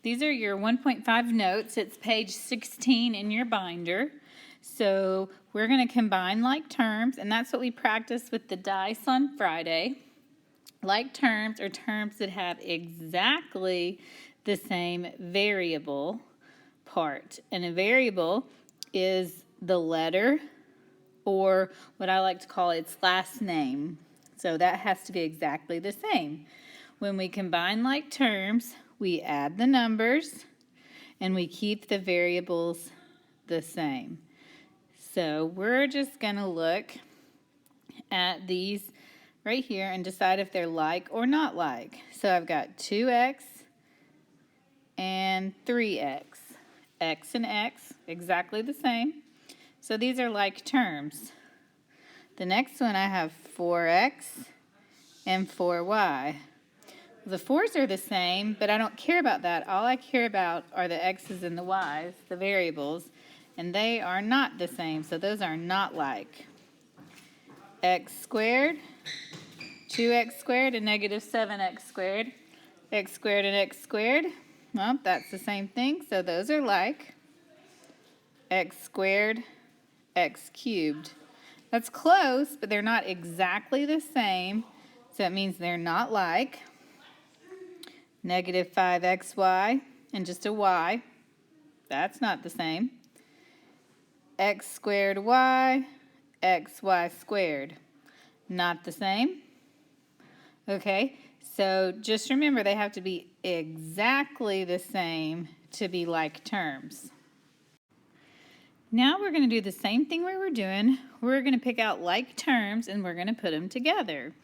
These are your 1.5 notes. It's page 16 in your binder. So we're going to combine like terms, and that's what we practiced with the dice on Friday. Like terms are terms that have exactly the same variable part. And a variable is the letter, or what I like to call its last name. So that has to be exactly the same. When we combine like terms, we add the numbers and we keep the variables the same. So we're just going to look at these right here and decide if they're like or not like. So I've got 2x and 3x. X and x, exactly the same. So these are like terms. The next one I have 4x and 4y. The 4's are the same, but I don't care about that. All I care about are the x's and the y's, the variables, and they are not the same, so those are not like. X squared, 2x squared, and negative 7x squared. X squared and x squared, well, that's the same thing, so those are like. X squared, x cubed. That's close, but they're not exactly the same, so that means they're not like. Negative 5xy and just a y. That's not the same. X squared y, xy squared. Not the same. Okay, so just remember they have to be exactly the same to be like terms. Now we're going to do the same thing we were doing. We're going to pick out like terms and we're going to put them together.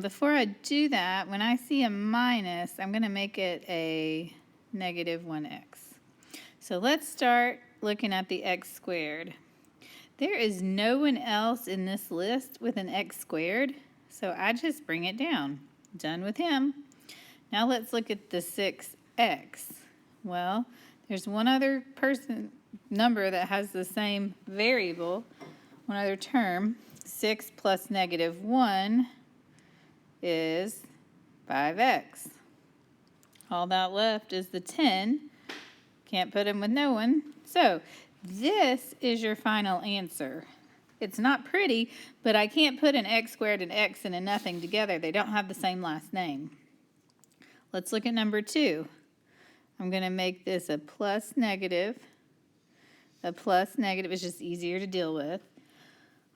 Before I do that, when I see a minus, I'm going to make it a negative 1x. So let's start looking at the x squared. There is no one else in this list with an x squared, so I just bring it down. Done with him. Now let's look at the 6x. Well, there's one other number that has the same variable, one other term. 6 plus negative 1 is 5x. All that left is the 10. Can't put them with no one. So this is your final answer. It's not pretty, but I can't put an x squared and x and a nothing together. They don't have the same last name. Let's look at number 2. I'm going to make this a plus negative. A plus negative is just easier to deal with.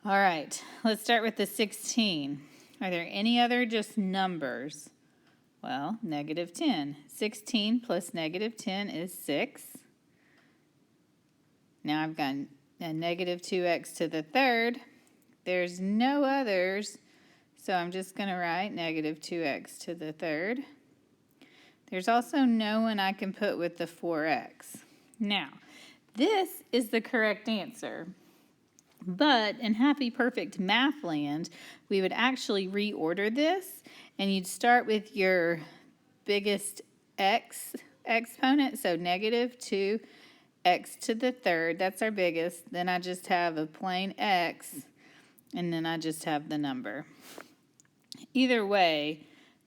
All right, let's start with the 16. Are there any other just numbers? Well, negative 10. 16 plus negative 10 is 6. Now I've got a negative 2x to the third. There's no others, so I'm just going to write negative 2x to the third. There's also no one I can put with the 4x. Now, this is the correct answer. But in Happy Perfect Math Land, we would actually reorder this, and you'd start with your biggest x exponent, so negative 2x to the third. That's our biggest. Then I just have a plain x, and then I just have the number. Either way,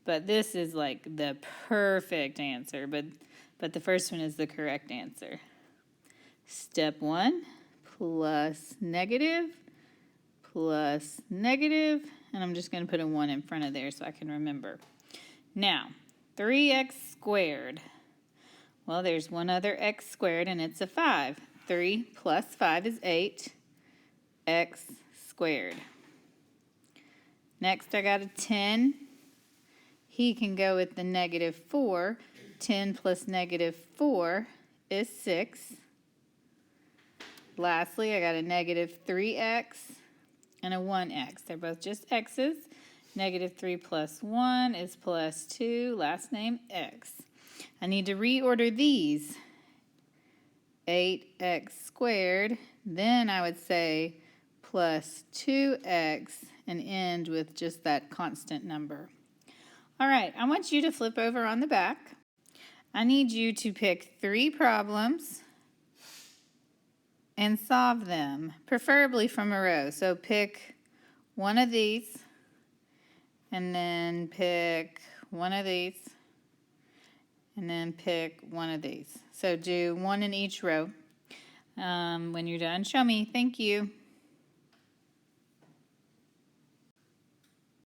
but this is like the perfect answer, but the first one is the correct answer. Step 1. Plus negative, and I'm just going to put a 1 in front of there so I can remember. Now, 3x squared. Well, there's one other x squared, and it's a 5. 3 plus 5 is 8, x squared. Next, I got a 10. He can go with the negative 4. 10 plus negative 4 is 6. Lastly, I got a negative 3x and a 1x. They're both just x's. Negative 3 plus 1 is plus 2, last name x. I need to reorder these. 8x squared, then I would say plus 2x and end with just that constant number. All right, I want you to flip over on the back. I need you to pick 3 problems and solve them, preferably from a row. So pick one of these, and then pick one of these, and then pick one of these. So do one in each row. When you're done, show me. Thank you.